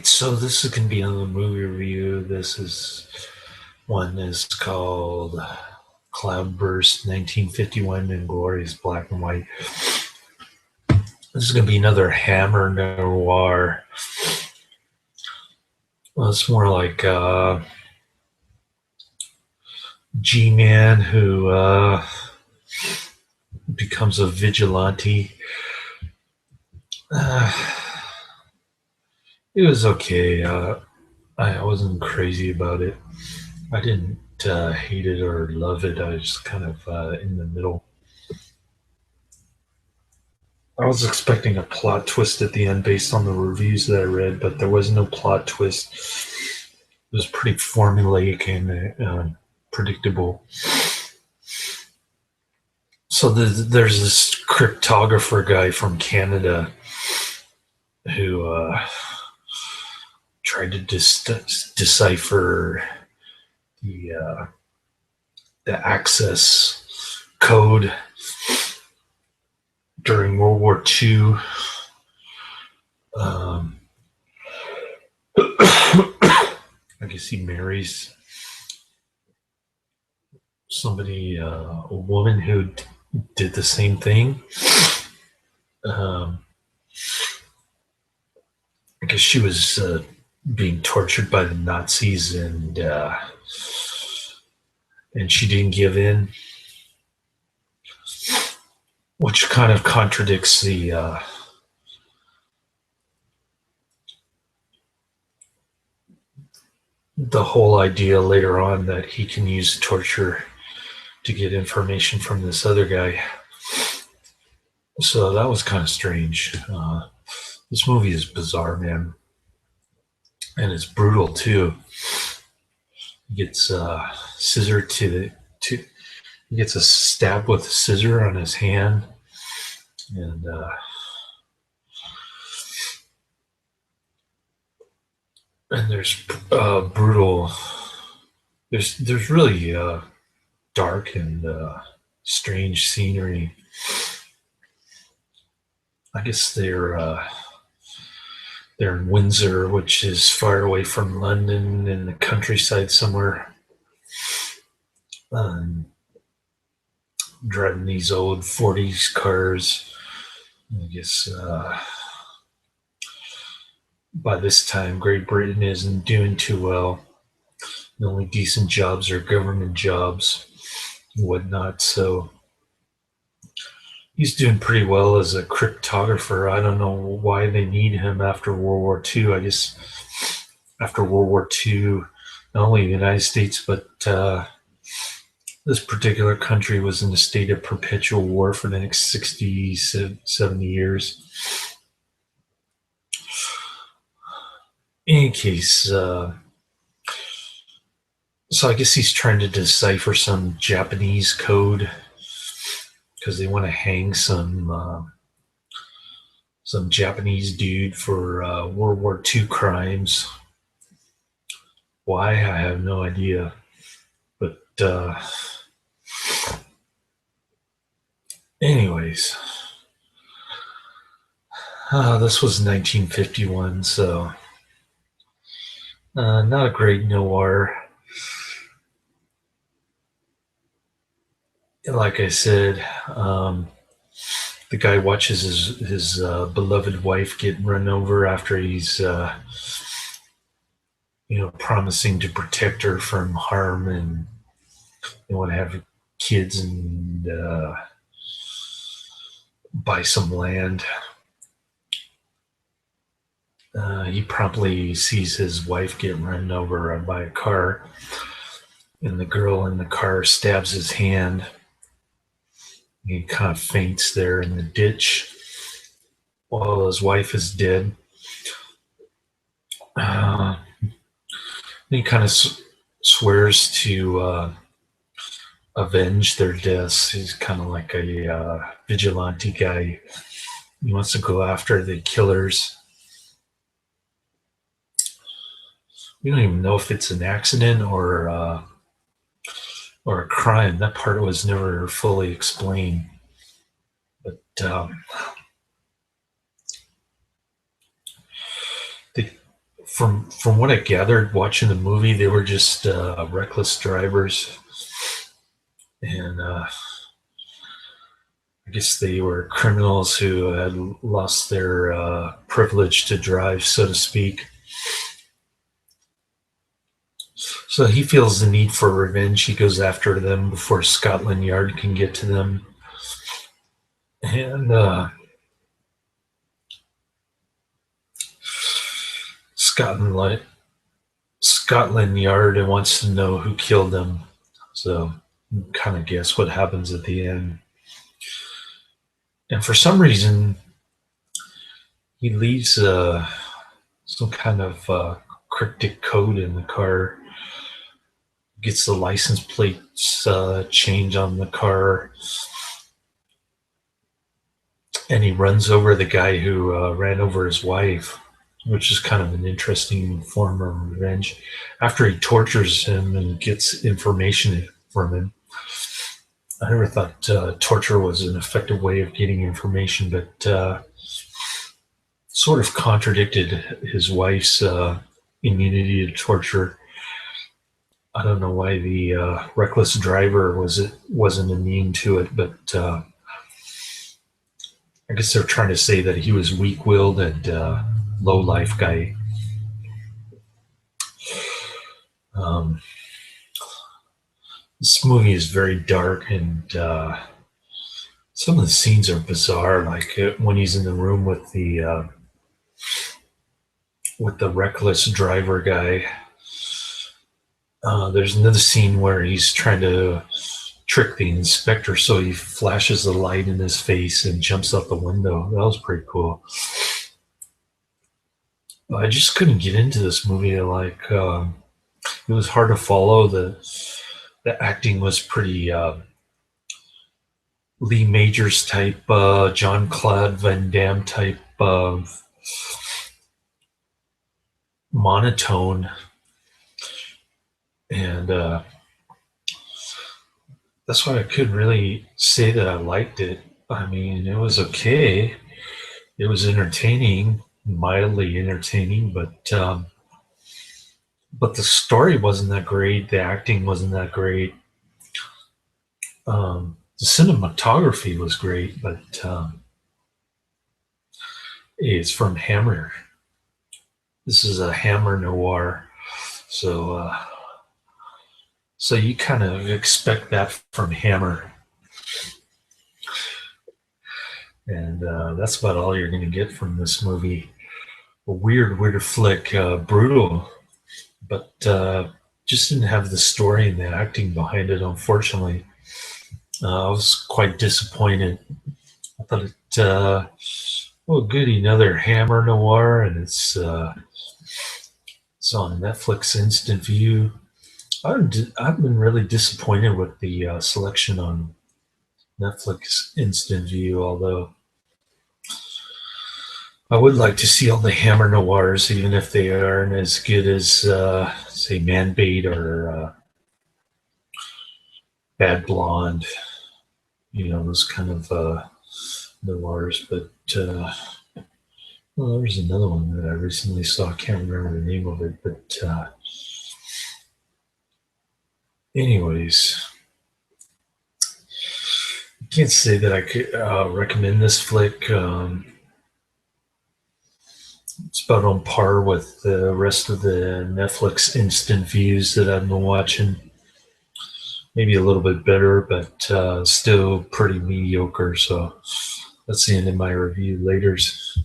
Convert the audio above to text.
So this is gonna be another movie review. This is one is called Cloudburst 1951 in glorious black and white. This is gonna be another Hammer noir. Well, it's more like G-Man who becomes a vigilante. Uh, it was okay. I wasn't crazy about it. I didn't hate it or love it. I was just kind of in the middle. I was expecting a plot twist at the end based on the reviews that I read, but there was no plot twist. It was pretty formulaic and predictable. So there's this cryptographer guy from Canada who tried to decipher the access code during World War II. I guess he marries somebody, a woman who did the same thing. I guess she was being tortured by the Nazis, and she didn't give in, which kind of contradicts the whole idea later on that he can use torture to get information from this other guy. So that was kind of strange. This movie is bizarre, man, and it's brutal too. He gets scissor he gets a stab with a scissor on his hand, and there's brutal. There's really dark and strange scenery. I guess they're in Windsor, which is far away from London, in the countryside somewhere. Driving these old 40s cars. I guess by this time, Great Britain isn't doing too well. The only decent jobs are government jobs and whatnot. So he's doing pretty well as a cryptographer. I don't know why they need him after World War II. I guess after World War II, not only the United States, but this particular country was in a state of perpetual war for the next 60, 70 years. In any case, so I guess he's trying to decipher some Japanese code because they want to hang some Japanese dude for World War II crimes. Why? I have no idea. But anyways, this was 1951, so not a great noir. Like I said, the guy watches his beloved wife get run over after he's promising to protect her from harm, and they want to have kids and buy some land. He promptly sees his wife get run over by a car, and the girl in the car stabs his hand. He kind of faints there in the ditch while his wife is dead. He kind of swears to avenge their deaths. He's kind of like a vigilante guy. He wants to go after the killers. We don't even know if it's an accident or a crime. That part was never fully explained. But from what I gathered watching the movie, they were just reckless drivers, and I guess they were criminals who had lost their privilege to drive, so to speak. So he feels the need for revenge. He goes after them before Scotland Yard can get to them, and Scotland Scotland Yard wants to know who killed them. So kind of guess what happens at the end. And for some reason, he leaves some kind of cryptic code in the car. Gets the license plates change on the car, and he runs over the guy who ran over his wife, which is kind of an interesting form of revenge. After he tortures him and gets information from him, I never thought torture was an effective way of getting information, but sort of contradicted his wife's immunity to torture. I don't know why the reckless driver wasn't immune to it, but I guess they're trying to say that he was weak-willed and low-life guy. This movie is very dark, and some of the scenes are bizarre. Like when he's in the room with the reckless driver guy. There's another scene where he's trying to trick the inspector, so he flashes the light in his face and jumps out the window. That was pretty cool. I just couldn't get into this movie. Like, it was hard to follow. The acting was pretty Lee Majors type, Jean-Claude Van Damme type of monotone, and that's why I couldn't really say that I liked it. I mean, it was okay. It was entertaining, mildly entertaining, but the story wasn't that great. The acting wasn't that great. The cinematography was great, but it's from Hammer. This is a Hammer noir, so so you kind of expect that from Hammer, and that's about all you're going to get from this movie. A weird flick, brutal, but just didn't have the story and the acting behind it, unfortunately. I was quite disappointed. I thought it, oh, goody, another Hammer noir, and it's on Netflix Instant View. I've been really disappointed with the selection on Netflix Instant View, although I would like to see all the Hammer noirs, even if they aren't as good as, say, Man Bait or Bad Blonde, those kind of noirs. But well, there's another one that I recently saw. I can't remember the name of it, but anyways, I can't say that I could recommend this flick. It's about on par with the rest of the Netflix instant views that I've been watching. Maybe a little bit better, but still pretty mediocre. So that's the end of my review. Laters.